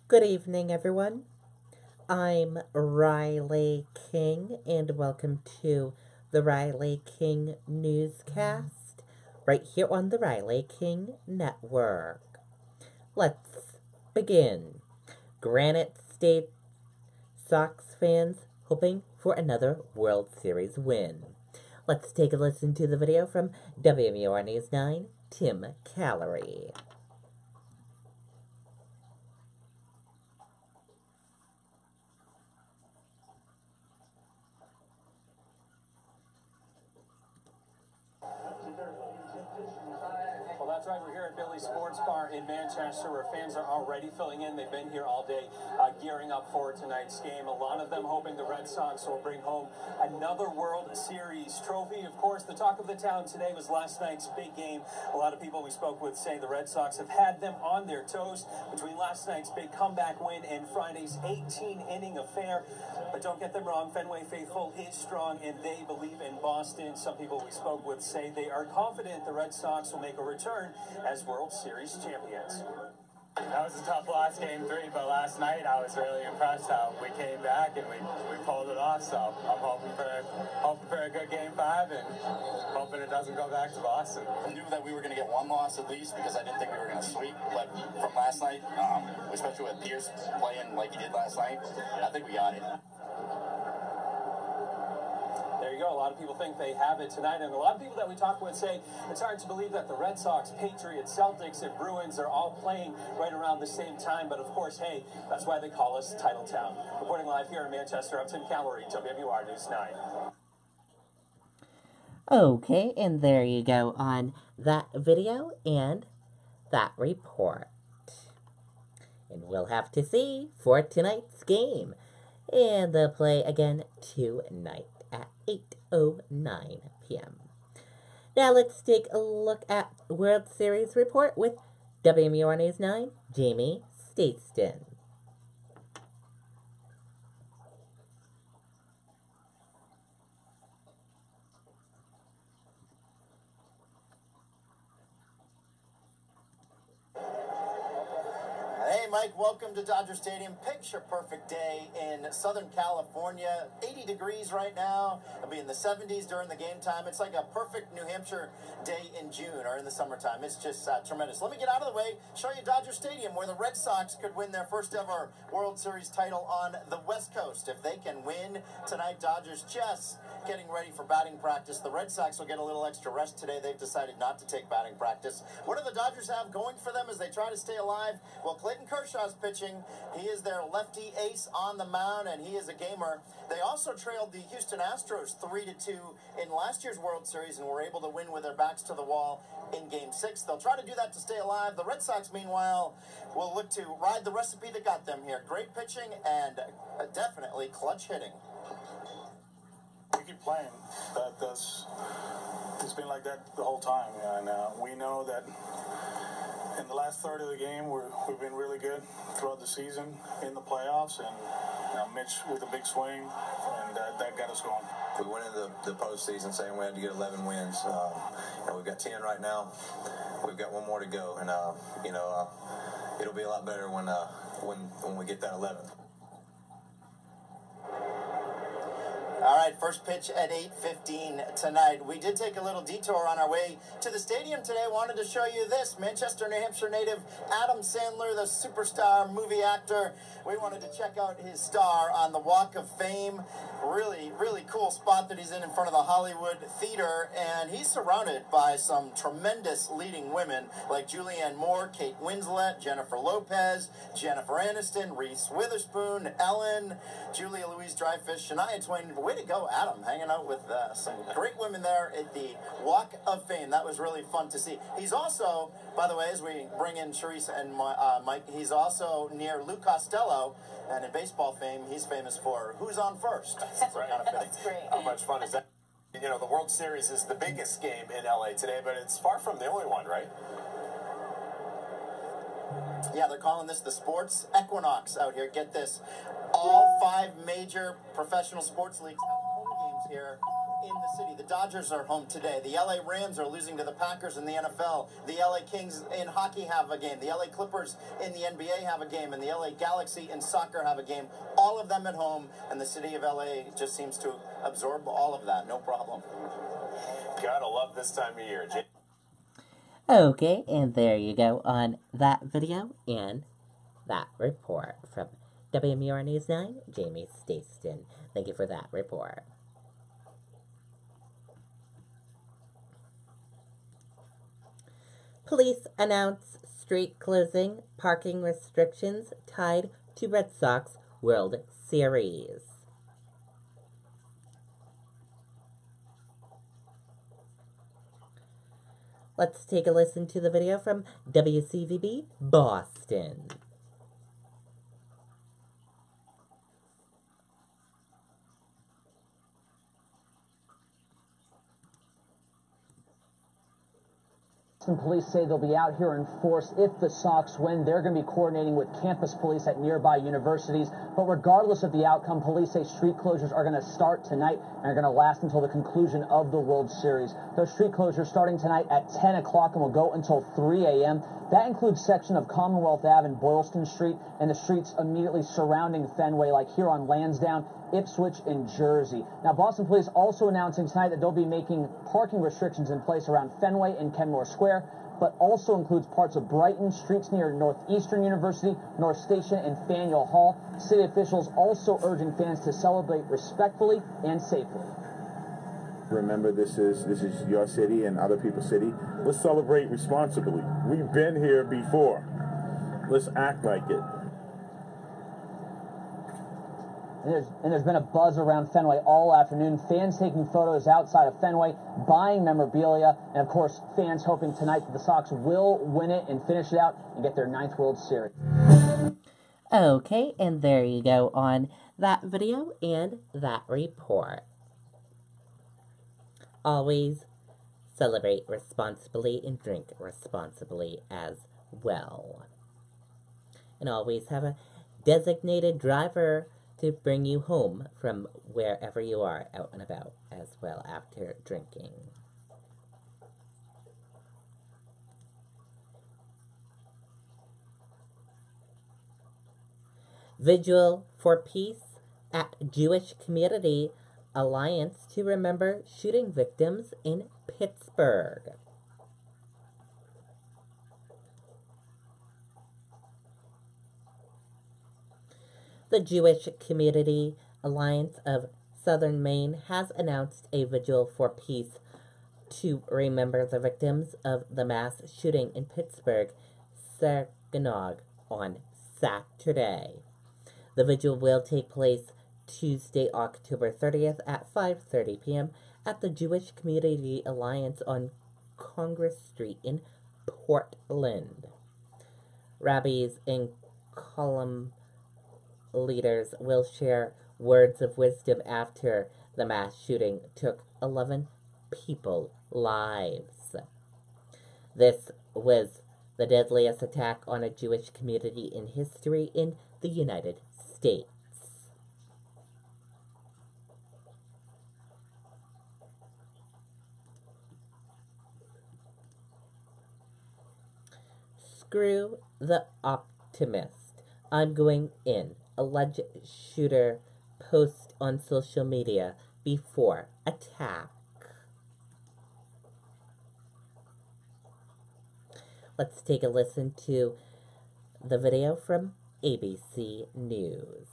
Good evening, everyone. I'm Riley King, and welcome to the Riley King Newscast, right here on the Riley King Network. Let's begin. Granite State Sox fans hoping for another World Series win. Let's take a listen to the video from WMUR News 9, Tim Callery. Well, that's right. We're here at Billy's Sports Bar in Manchester, where fans are already filling in. They've been here all day, gearing up for tonight's game. A lot of them hoping the Red Sox will bring home another World Series trophy. Of course, the talk of the town today was last night's big game. A lot of people we spoke with say the Red Sox have had them on their toes between last night's big comeback win and Friday's 18-inning affair. But don't get them wrong, Fenway faithful is strong, and they believe in Boston. Some people we spoke with say they are confident the Red Sox will make a return as World Series champions. That was a tough loss, game 3, but last night I was really impressed how we came back and we pulled it off. So I'm hoping for a good game 5 and hoping it doesn't go back to Boston. I knew that we were going to get one loss at least because I didn't think we were going to sweep. But from last night, especially with Pierce playing like he did last night, I think we got it. There you go. A lot of people think they have it tonight, and a lot of people that we talk with say it's hard to believe that the Red Sox, Patriots, Celtics, and Bruins are all playing right around the same time. But of course, hey, that's why they call us Title Town. Reporting live here in Manchester, I'm Tim Callery, WMUR News 9. Okay, and there you go on that video and that report. And we'll have to see for tonight's game. And they'll play again tonight at 8:09 p.m. Now let's take a look at World Series report with WMUR News 9, Jamie Stateston. Hey, Mike, welcome to Dodger Stadium. Picture perfect day in Southern California. 80 degrees right now. It'll be in the 70s during the game time. It's like a perfect New Hampshire day in June or in the summertime. It's just tremendous. Let me get out of the way, show you Dodger Stadium, where the Red Sox could win their first ever World Series title on the West Coast. If they can win tonight, Dodgers just getting ready for batting practice. The Red Sox will get a little extra rest today. They've decided not to take batting practice. What do the Dodgers have going for them as they try to stay alive? Well, Clayton Kershaw's pitching. He is their lefty ace on the mound, and he is a gamer. They also trailed the Houston Astros 3-2 in last year's World Series and were able to win with their backs to the wall in Game 6. They'll try to do that to stay alive. The Red Sox, meanwhile, will look to ride the recipe that got them here. Great pitching and definitely clutch hitting. We keep playing. It's been like that the whole time, and we know that in the last third of the game we've been really good throughout the season in the playoffs, and Mitch with a big swing, and that got us going. We went into the postseason saying we had to get 11 wins. We've got 10 right now. We've got one more to go, and it'll be a lot better when we get that 11th. All right, first pitch at 8:15 tonight. We did take a little detour on our way to the stadium today. Wanted to show you this. Manchester, New Hampshire native Adam Sandler, the superstar movie actor. We wanted to check out his star on the Walk of Fame. Really, really cool spot that he's in front of the Hollywood Theater. And he's surrounded by some tremendous leading women like Julianne Moore, Kate Winslet, Jennifer Lopez, Jennifer Aniston, Reese Witherspoon, Ellen, Julia Louis-Dreyfus, Shania Twain. Way to go, Adam, hanging out with some great women there at the Walk of Fame. That was really fun to see. He's also, by the way, as we bring in Charisse and Mike, he's also near Lou Costello, and in baseball fame, he's famous for Who's on First. That's right. That's great. How much fun is that? You know, the World Series is the biggest game in LA today, but it's far from the only one, right? Yeah, they're calling this the sports equinox out here. Get this. All 5 major professional sports leagues have home games here in the city. The Dodgers are home today. The LA Rams are losing to the Packers in the NFL. The LA Kings in hockey have a game. The LA Clippers in the NBA have a game. And the LA Galaxy in soccer have a game. All of them at home. And the city of LA just seems to absorb all of that. No problem. Gotta love this time of year. Okay, and there you go on that video and that report from WMUR News 9, Jamie Stacey. Thank you for that report. Police announce street closing, parking restrictions tied to Red Sox World Series. Let's take a listen to the video from WCVB Boston. Police say they'll be out here in force if the Sox win. They're going to be coordinating with campus police at nearby universities. But regardless of the outcome, police say street closures are going to start tonight and are going to last until the conclusion of the World Series. Those street closures starting tonight at 10 o'clock and will go until 3 a.m. That includes section of Commonwealth Ave and Boylston Street and the streets immediately surrounding Fenway, like here on Lansdowne, Ipswich, and Jersey. Now, Boston Police also announcing tonight that they'll be making parking restrictions in place around Fenway and Kenmore Square, but also includes parts of Brighton, streets near Northeastern University, North Station, and Faneuil Hall. City officials also urging fans to celebrate respectfully and safely. Remember, this is your city and other people's city. Let's celebrate responsibly. We've been here before. Let's act like it. And there's been a buzz around Fenway all afternoon. Fans taking photos outside of Fenway, buying memorabilia, and of course, fans hoping tonight that the Sox will win it and finish it out and get their 9th World Series. Okay, and there you go on that video and that report. Always celebrate responsibly and drink responsibly as well. And always have a designated driver to bring you home from wherever you are out and about as well after drinking. Vigil for Peace at Jewish Community Alliance to remember shooting victims in Pittsburgh. The Jewish Community Alliance of Southern Maine has announced a vigil for peace to remember the victims of the mass shooting in Pittsburgh synagogue on Saturday. The vigil will take place Tuesday, October 30th at 5:30 p.m. at the Jewish Community Alliance on Congress Street in Portland. Rabbis and column leaders will share words of wisdom after the mass shooting took 11 people's lives. This was the deadliest attack on a Jewish community in history in the United States. Screw the optimist. I'm going in. Alleged shooter post on social media before attack. Let's take a listen to the video from ABC News.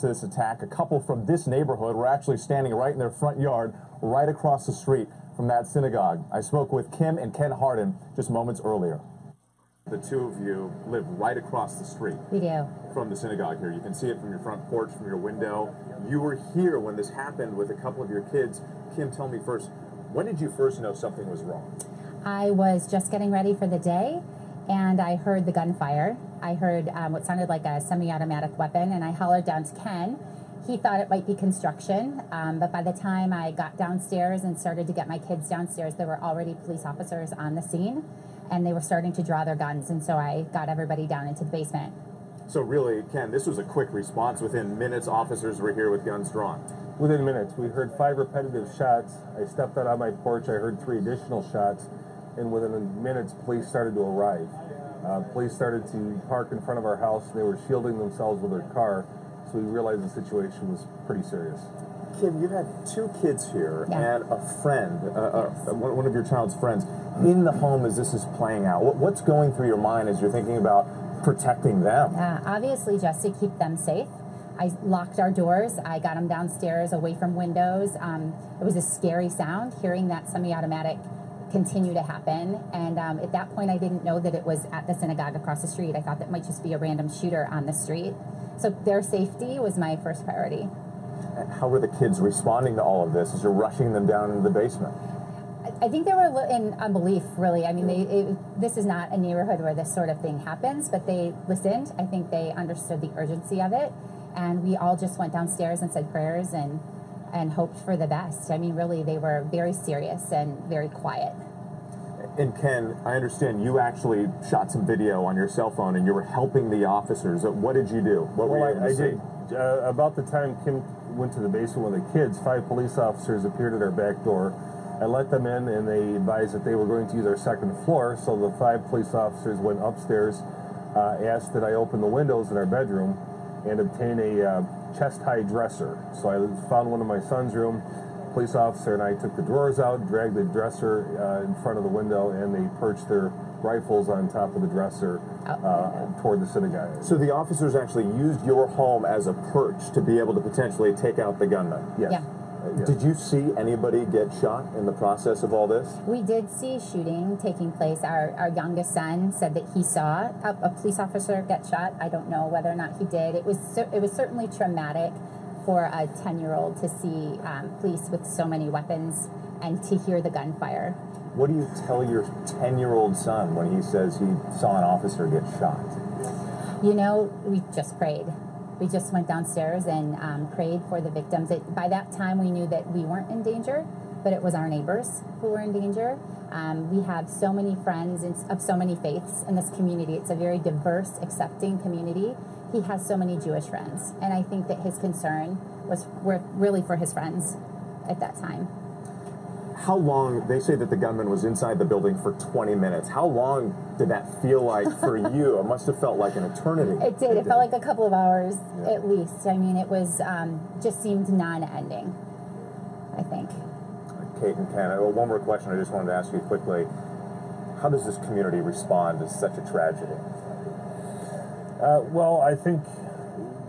This attack. A couple from this neighborhood were actually standing right in their front yard, right across the street from that synagogue. I spoke with Kim and Ken Harden just moments earlier. The two of you live right across the street. We do. From the synagogue here. You can see it from your front porch, from your window. You were here when this happened with a couple of your kids. Kim, tell me first, when did you first know something was wrong? I was just getting ready for the day, and I heard the gunfire. I heard what sounded like a semi-automatic weapon, and I hollered down to Ken, He thought it might be construction, but by the time I got downstairs and started to get my kids downstairs, there were already police officers on the scene, and they were starting to draw their guns, and so I got everybody down into the basement. So really, Ken, this was a quick response. Within minutes, officers were here with guns drawn. Within minutes. We heard 5 repetitive shots. I stepped out on my porch. I heard 3 additional shots. And within minutes, police started to arrive. Police started to park in front of our house. And they were shielding themselves with their car. So we realized the situation was pretty serious. Kim, you had 2 kids here and a friend, Yes. one of your child's friends, in the home as this is playing out. What's going through your mind as you're thinking about protecting them? Obviously, just to keep them safe. I locked our doors. I got them downstairs away from windows. It was a scary sound hearing that semi-automatic continue to happen. And at that point, I didn't know that it was at the synagogue across the street. I thought that might just be a random shooter on the street. So their safety was my first priority. How were the kids responding to all of this as you're rushing them down into the basement? I think they were in unbelief, really. I mean, this is not a neighborhood where this sort of thing happens, but they listened. I think they understood the urgency of it. And we all just went downstairs and said prayers and hoped for the best. I mean, really, they were very serious and very quiet. And Ken, I understand you actually shot some video on your cell phone and you were helping the officers. What did you do? What were you able to see? I did. About the time Kim went to the basement with the kids, 5 police officers appeared at our back door. I let them in, and they advised that they were going to use our 2nd floor, so the 5 police officers went upstairs, asked that I open the windows in our bedroom, and obtain a chest-high dresser. So I found one in my son's room. Police officer and I took the drawers out, dragged the dresser in front of the window, and they perched their rifles on top of the dresser toward the synagogue. So the officers actually used your home as a perch to be able to potentially take out the gunman? Yes. Yeah. Did you see anybody get shot in the process of all this? We did see shooting taking place. Our youngest son said that he saw a police officer get shot. I don't know whether or not he did. It was certainly traumatic for a 10-year-old to see police with so many weapons and to hear the gunfire. What do you tell your 10-year-old son when he says he saw an officer get shot? You know, we just prayed. We just went downstairs and prayed for the victims. By that time, we knew that we weren't in danger, but it was our neighbors who were in danger. We have so many friends of so many faiths in this community. It's a very diverse, accepting community. He has so many Jewish friends, and I think that his concern was really for his friends at that time. How long, they say that the gunman was inside the building for 20 minutes. How long did that feel like for you? It must have felt like an eternity. It did. It felt like a couple of hours at least. I mean, it was just seemed non-ending, I think. Kate and Ken, one more question I just wanted to ask you quickly. How does this community respond to such a tragedy? Well, I think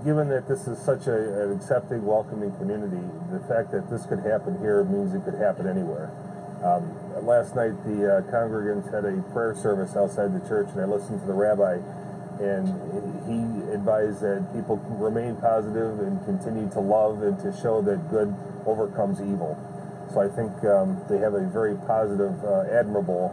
given that this is such an accepting, welcoming community, the fact that this could happen here means it could happen anywhere. Last night, the congregants had a prayer service outside the church, and I listened to the rabbi, and he advised that people remain positive and continue to love and to show that good overcomes evil. So I think they have a very positive, admirable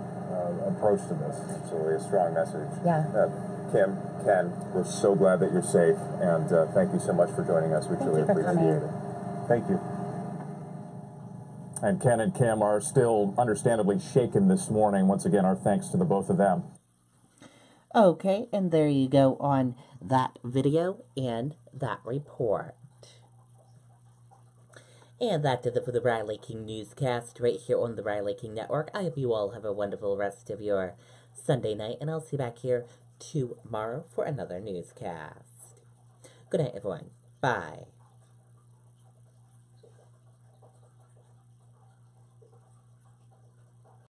approach to this. Absolutely, a strong message. Yeah. Kim, Ken, we're so glad that you're safe, and thank you so much for joining us. We truly appreciate it. Thank you. And Ken and Kim are still understandably shaken this morning. Once again, our thanks to the both of them. Okay, and there you go on that video and that report. And that did it for the Riley King Newscast right here on the Riley King Network. I hope you all have a wonderful rest of your Sunday night, and I'll see you back here tomorrow for another newscast. Good night, everyone. Bye.